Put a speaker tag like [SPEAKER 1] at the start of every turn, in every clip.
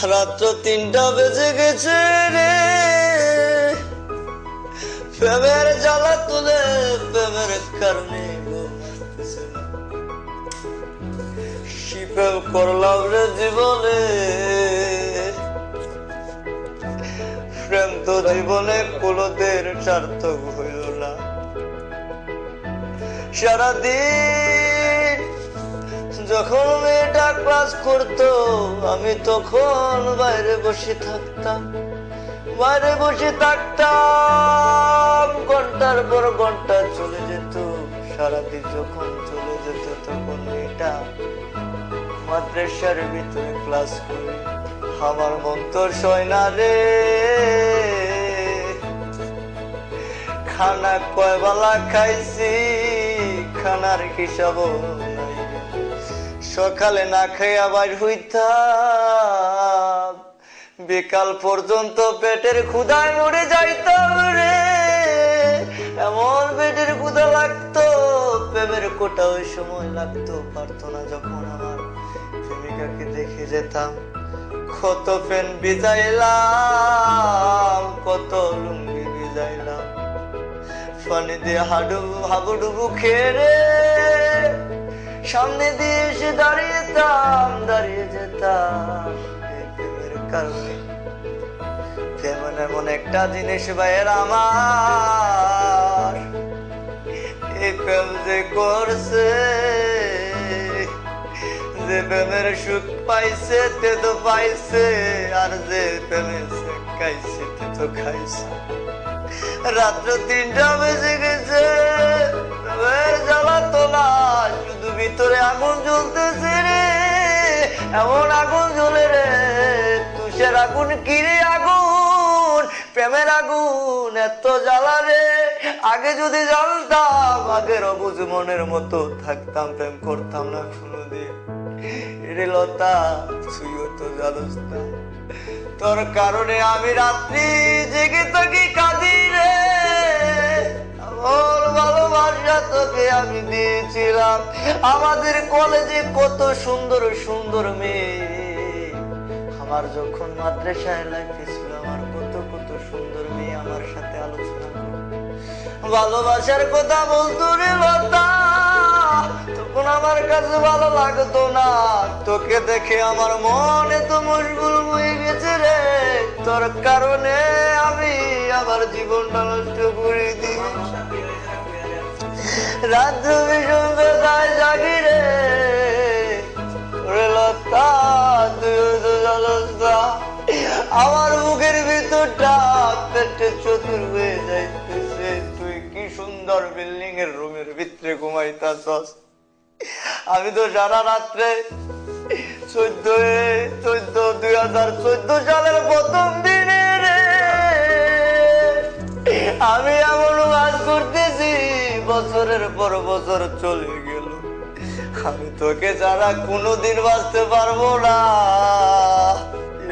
[SPEAKER 1] রাত্র 3টা বেজে গেছে রে, প্রেমের জ্বালা তুলে প্রেমের কারণে প্রেম করলাম রে জীবনে। প্রেম তো জীবনে কোনোদিন সার্থক হইল না। সারাদিন যখন মেয়েটা ক্লাস করতো আমি তখন বাইরে বসে থাকতাম, ঘন্টার পর ঘন্টা চলে যেত। সারাদিন যখন চলে যেত তখন মেয়েটা মাদ্রাসার ভিতরে ক্লাস করে। আমার মন তো সয় না রে, খানা কয় বেলা খাইছি খানার হিসাব নাই। সকালে না খাইয়া বাইর হইতাম, বিকাল পর্যন্ত পেটের ক্ষুধায় মরে যাইতাম রে। এমন পেটের ক্ষুধা লাগতো, প্রেমের কোটা ওই সময় লাগতো পারতো না। যখন আমার প্রেমিকাকে দেখে যেতাম, কত পেন ভিজাইলাম, কত লুঙ্গি ভিজাইলাম, পানি দিয়ে হাবুডুবু খেয়ে রে সামনে দিয়ে এসে দাঁড়িয়ে যেতাম। প্রেমের কারণে প্রেম এমন একটা জিনিস ভাইয়ের আমার, এই প্রেম যে করছে, যে প্রেমের সুখ পাইছে তে তো পাইছে, আর যে প্রেমের খাইছে তে তো খাইছে। রাত্র 3টা বেজে গেছে, জ্বালা তো না, শুধু ভিতরে আগুন জ্বলতেছে রে। এমন আগুন জ্বলে রে, তুষের আগুন কিরে আগুন, প্রেমের আগুন এত জ্বালা রে। আগে যদি জানতাম, আগের অবুঝ মনের মতো থাকতাম, প্রেম করতাম না কোনোদিন রে লতা। তুইও তো জানোস না, তোর কারণে আমি রাত্রি জেগে থাকি কাঁদি রে। আমার ভালোবাসা তোকে আমি দিয়েছিলাম, আমাদের কলেজে কত সুন্দর সুন্দর মেয়ে। আমার যখন মাদ্রাসায় লাইফে ছিল, আমার কত কত সুন্দর মেয়ে আমার সাথে আলোচনা করতো, ভালোবাসার কথা বলতো রে লতা। তখন আমার কাছে ভালো লাগতো না, তোকে দেখে আমার মনে তো মশগুল হয়ে গেছে রে। তোর কারণে আমি আমার জীবনটা নষ্ট করে দিই। রাত্র ভীষণ বেলায় জাগি রে লতা, তুই তো জানোস না, আমার মুখের ভিতরটা পেটে চতুর হয়ে যাইতেছে। তুই কি সুন্দর বিল্ডিং এর রুমের ভিতরে ঘুমাইতাছস, আমি তো সারা রাত্রে 2014 সালের প্রথম দিনে রে আমি এমন কাজ করতেছি, বছরের পর বছর চলে গেল, আমি তোকে ছাড়া কোনোদিন বাঁচতে পারবো না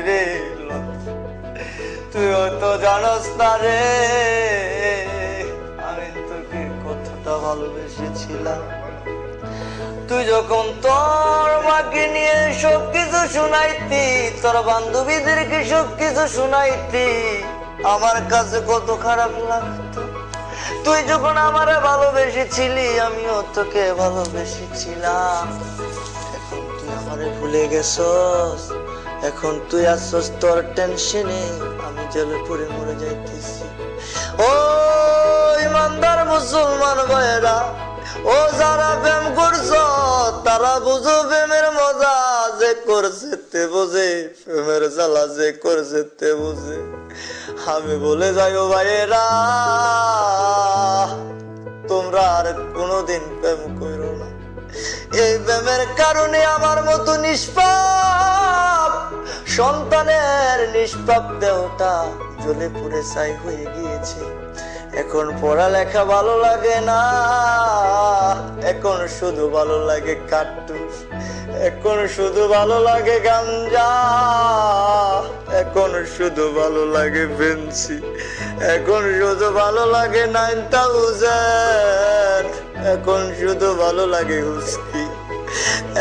[SPEAKER 1] রে। তুই তো জানোস না রে, আমি তোকে কতটা ভালোবেসেছিলাম। তুই যখন তোর মাকে নিয়ে সবকিছু শুনাইতি, তোর বান্ধবীদেরকে সবকিছু শুনাইতি, আমার কাছে কত খারাপ লাগতো। তুই যখন আমারে ভালোবেসেছিলি, আমিও তোকে ভালোবেসেছিলাম। এখন তুই আমারে ভুলে গেছস, এখন তুই আসছস তোর টেনশনে, আমি জেলে পড়ে মরে যাইতেছি। ও ইমানদার মুসলমান ভাইরা, ও যারা প্রেম করছ তারা বুঝো প্রেমের মজা, যে করছে তে বোঝে, প্রেমের জ্বালা যে করছে তে বোঝে। আমি বলে যাই ও ভাইয়েরা, তোমরা আর কোনোদিন প্রেম করো না। এই প্রেমের কারণে আমার মতো নিষ্পাপ সন্তানের নিষ্পাপ দেহটা জ্বলে পুড়ে ছাই হয়ে গিয়েছে। এখন পড়ালেখা ভালো লাগে না, এখন শুধু ভালো লাগে কার্টুন, এখন শুধু ভালো লাগে গাঞ্জা, এখন শুধু ভালো লাগে বেঞ্চি, এখন শুধু ভালো লাগে 9000, এখন শুধু ভালো লাগে হুস্কি।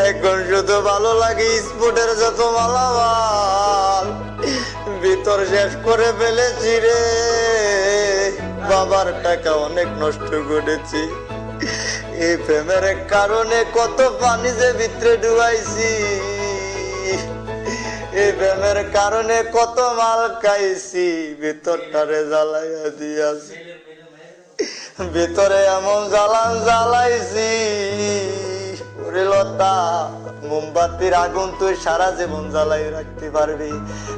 [SPEAKER 1] এখন শুধু ভালো লাগে স্পোর্টের যত মালামাল ভিতর শেষ করে ফেলেছি রে। বাবার টাকা অনেক নষ্ট করেছি, এই প্রেমের কারণে কত পানি যে ভিতরে ডুবাইছি, এই প্রেমের কারণে কত মাল খাইছি, ভিতরটারে জ্বালাইয়া দিয়াছি, ভিতরে এমন জ্বালান জ্বালাইছি। ওরে লতা, মোমবাতির আগুন তুই সারা জীবন জ্বালাই রাখতে পারবি,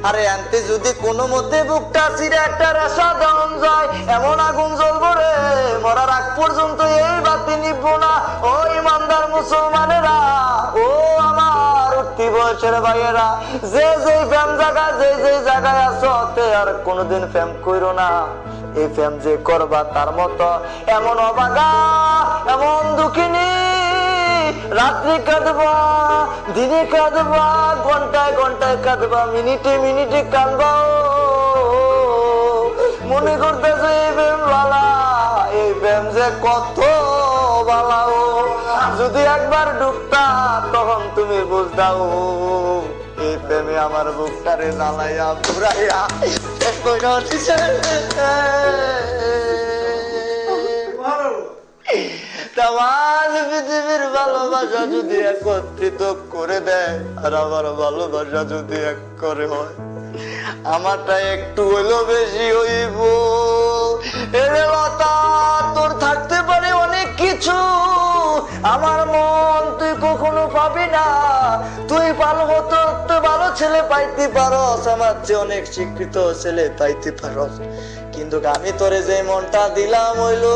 [SPEAKER 1] আরে আনতে যদি কোনো মতে বুকটা ছিঁড়ে একটা রেশা দেওয়া যায়, এমন আগুন জ্বলবো রে মরার আগ পর্যন্ত এই বাতি নিবো না। ও ইমানদার মুসলমানেরা, ও আমার উঠতি বয়সের ভাইয়েরা, যে যে ফ্যাম জায়গা যে যে জায়গায় আছো আর কোনোদিন ফ্যাম কইরো না। এই ফ্যাম যে করবা তার মতো এমন অবাগা, এমন দুঃখিনী, রাত্রি কাঁদবা, দিনে কাঁদবা, ঘন্টায় ঘন্টায় কাঁদবা, মিনিটে মিনিটে কাঁদবা। মনে করতেছে এই প্রেম বালা, এই প্রেম যে কত বালা। যদি একবার ডুবতা তখন তুমি বুঝদাও এই প্রেমে আমার বুকটারে জ্বালাইয়া পুরাইয়া পৃথিবীর ভালোবাসা যদি একত্রিত করে দেয় আর আমার ভালোবাসা যদি এক করে হয়, আমারটা একটু হইলো বেশি হইব। এরে লতা, তোর থাকতে পারে অনেক কিছু, আমার মন তুই কখনো পাবি না। তুই ভালো হতো, তুই ভালো ছেলে পাইতে পারস, আমার চেয়ে অনেক শিক্ষিত ছেলে পাইতে পারস, কিন্তু আমি তোরে যে মনটা দিলাম হইলো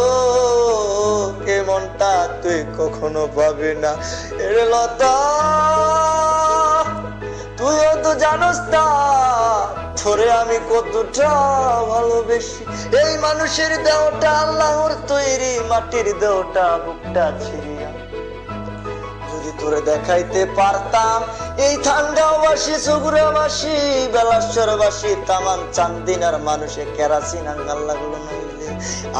[SPEAKER 1] এই মনটা তুই কখনো পাবি না। এরে লতা, তুইও তো জানোস না তোরে আমি কতটা ভালোবেসি। এই মানুষের দেহটা আল্লাহর তৈরি, মাটির দেহটা বুকটা ছিড়িয়া যদি তোরে দেখাইতে পারতাম, এই ঠান্ডাবাসী, চগুড়াবাসী, বেলাশ্বরবাসী, তামান চান্দিনার মানুষে কেরাসিন আঙ্গাল লাগলো নইলে,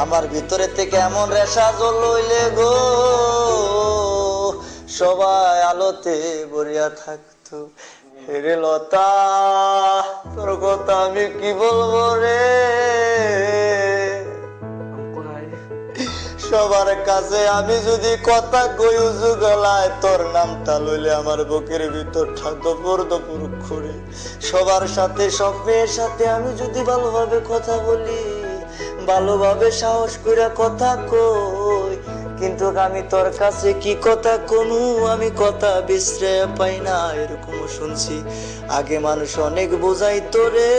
[SPEAKER 1] আমার ভিতরে থেকে এমন রেশা জ্বল হইলে গো, সবাই আলোতে ভরিয়া থাকতো। হেরে লতা, তোর কথা আমি কি বলবো রে, সবার কাছে আমি যদি কথা কই উজু গলায়, তোর নামটা লইলে আমার বুকের ভিতরটা দপর দপর করে। সবার সাথে, সব মেয়ের সাথে আমি যদি ভালোভাবে কথা বলি, ভালোভাবে সাহস করে কথা কই, কিন্তু আমি তোর কাছে কি কথা কমু, আমি কথা বিশ্রয় পাই না। এরকম শুনছি আগে মানুষ অনেক বোঝাইতো রে,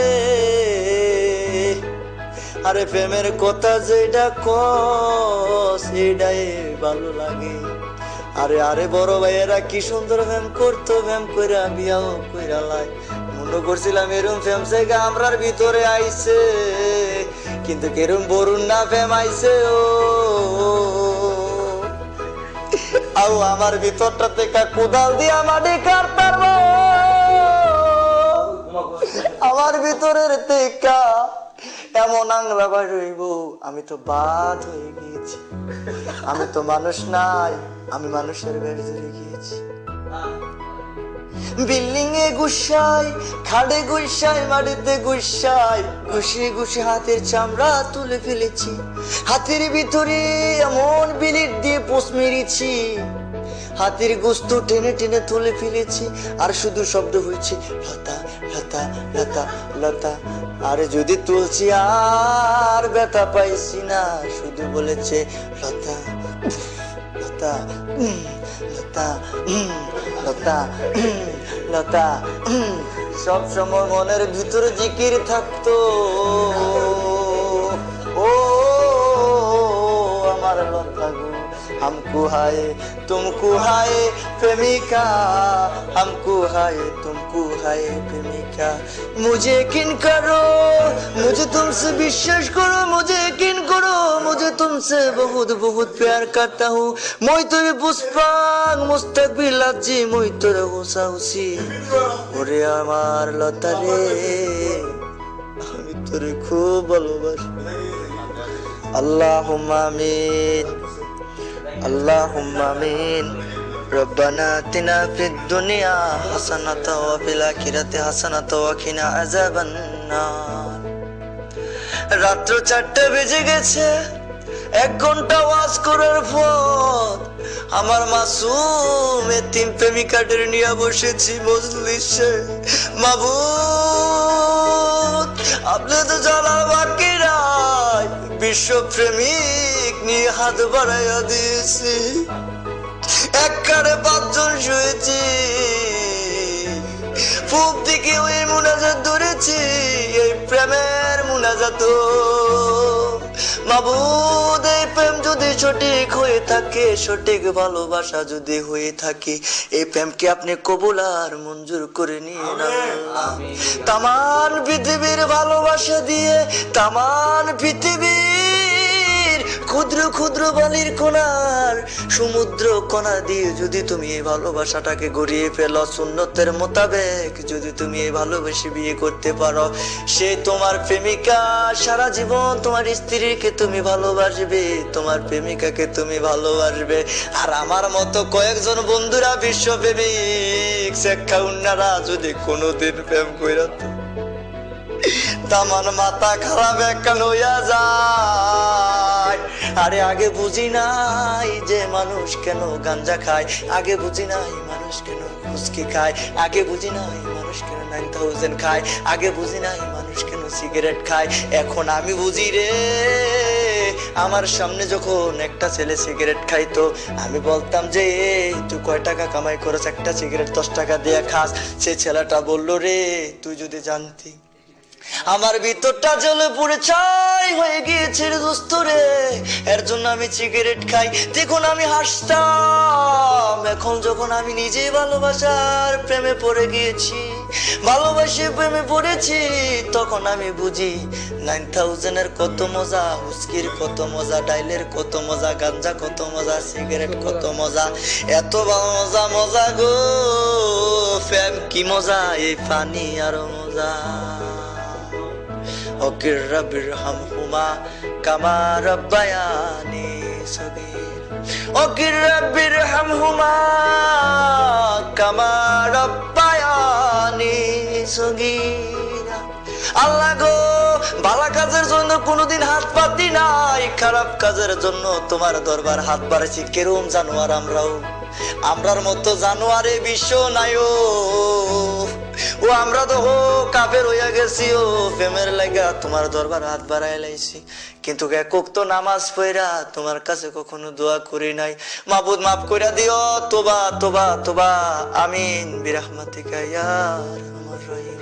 [SPEAKER 1] আরে প্রেমের কথা যেটা কস এটাই ভালো লাগে। আরে আরে বড় ভাইয়েরা কি সুন্দর প্রেম করতো, প্রেম কইরা বিয়াও কইরা লাই। মনে করছিলাম এরম প্রেম জায়গা আমরার ভিতরে আইছে, কিন্তু কেরম বরুণ না প্রেম আইছে। ও আও আমার ভিতরটা থেকে কোদাল দিয়া মাটি কাটতার, আমার ভিতরের থেকে এমন আংলা বার হইব, আমি তো বাদ হয়ে গিয়েছি, আমি তো মানুষ নাই, আমি মানুষের বেড়ে গিয়েছি। বিল্ডিং এ গুসাই, খাড়ে গুসাই, মাটিতে গুসাই, ঘুষি ঘুষি হাতের চামড়া তুলে ফেলেছি, হাতের ভিতরে এমন বিলিট দিয়ে পোষ মেরেছি, হাতের গোস্ত টেনে টেনে তুলে ফেলেছি, আর শুধু শব্দ হয়েছে লতা লতা লতা লতা। আরে যদি তুলছি আর ব্যথা পাইছি না, শুধু বলেছে লতা লতা লতা লতা লতা। সব সময় মনের ভিতরে জিকির থাকতো, ও আমার লতা গো, हमको हाय तुमको हाय प्रेमिका, हमको हाय तुमको हाय प्रेमिका। मुझे यकीन करो, मुझे तुमसे विश्वास करो, मुझे यकीन करो, मुझे तुमसे बहुत बहुत प्यार करता हूँ। मैं तेरे पुष्पांग मुस्तकबिल আজি, मैं तेरे হোসা হুসি। ওরে আমার লতা রে, আমি তোরে খুব ভালোবাসি। আল্লাহুম্মা আমিন, আল্লাহুম্মা আমিন। রব্বানা আতিনা ফিদ দুনিয়া হাসানাতাও ওয়া ফিল আখিরাতি হাসানাতাও ওয়া কিনা আযাবান নার। রাত্র 4টা বেজে গেছে, 1 ঘন্টা ওয়াজ করার পর আমার মাসুম এতিম প্রেমিকাদের নিয়ে বসেছি মজলিসে। মাবুদ, আপনি তো জানার বাকি নাই, বিশ্ব প্রেমিক নিয়ে হাত বাড়াইয়া দিয়েছি। এক কারে 5 জন শুয়েছি, পূব দিকে ওই মুনাজাত ধরেছি, এই প্রেমের মুনাজাত। মাবুদ, এই প্রেম যদি সঠিক হয়ে থাকে, সঠিক ভালোবাসা যদি হয়ে থাকে, এই প্রেমকে আপনি কবুল আর মঞ্জুর করে নিয়ে নেন। তামান পৃথিবীর ভালোবাসা দিয়ে, তামান পৃথিবীর ক্ষুদ্র ক্ষুদ্র বালির কণার সমুদ্র কণা দিয়ে যদি তুমি এই ভালোবাসাটাকে গড়িয়ে ফেলো সুন্নতের মোতাবেক, যদি তুমি এই ভালোবেসে বিয়ে করতে পারো, সে তোমার প্রেমিকা সারা জীবন তোমার স্ত্রীকে তুমি ভালোবাসবে, তোমার প্রেমিকাকে তুমি ভালোবাসবে। আর আমার মতো কয়েকজন বন্ধুরা বিশ্বপ্রেমিক শেখা উন্নারা যদি কোনোদিন প্রেম কইরা তামান মাথা খারাপ একখান হইয়া যায়। আরে আগে বুঝি নাই যে মানুষ কেন গাঞ্জা খায়, আগে বুঝি নাই মানুষ কেন ফুসকি খায়, আগে বুঝি নাই মানুষ কেন 9000 খায়, আগে বুঝি নাই মানুষ কেন সিগারেট খায়। এখন আমি বুঝি রে। আমার সামনে যখন একটা ছেলে সিগারেট খাইতো, আমি বলতাম যে তুই কয় টাকা কামাই করেছ, একটা সিগারেট 10 টাকা দিয়ে খাস। সে ছেলেটা বললো, রে তুই যদি জানতি আমার ভিতরটা জ্বলে পুড়ে ছাই হয়ে গিয়েছে রে দোস্ত রে, এর জন্য আমি সিগারেট খাই। দেখুন আমি হাসতাম, এখন যখন আমি নিজে ভালোবাসার প্রেমে পড়ে গিয়েছি, ভালোবাসে প্রেমে পড়েছি, তখন আমি বুঝি 9000 এর কত মজা, হুস্কির কত মজা, ডাইলের কত মজা, গাঞ্জা কত মজা, সিগারেট কত মজা, এত মজা মজা গো প্রেম কি মজা, এই পানি আরো মজা। ওকে রব্বির হামহুমা কামা রব্বায়ানি সগীর, ওকে রব্বির হামহুমা কামা রব্বায়ানি সগীর। আল্লাহ গো, ভালো কাজের জন্য কোনোদিন হাত পাতি নাই, খারাপ কাজের জন্য তোমার দরবার হাত বাড়াইছি। কেরম জানোয়ার আমরার মতো জানোয়ারে বিশ্ব নাই ও আমরা তো কাফের হইয়া গেছি ও প্রেমের লাগা তোমার দরবার হাত বাড়াই লাইছি, কিন্তু একক তো নামাজ পড়া তোমার কাছে কখনো দোয়া করি নাই। মাবুদ মাফ কইরা দিও, তোবা তোবা তোবা, আমিন বিরহমাতিকা ইয়া আরহামার রাহিম।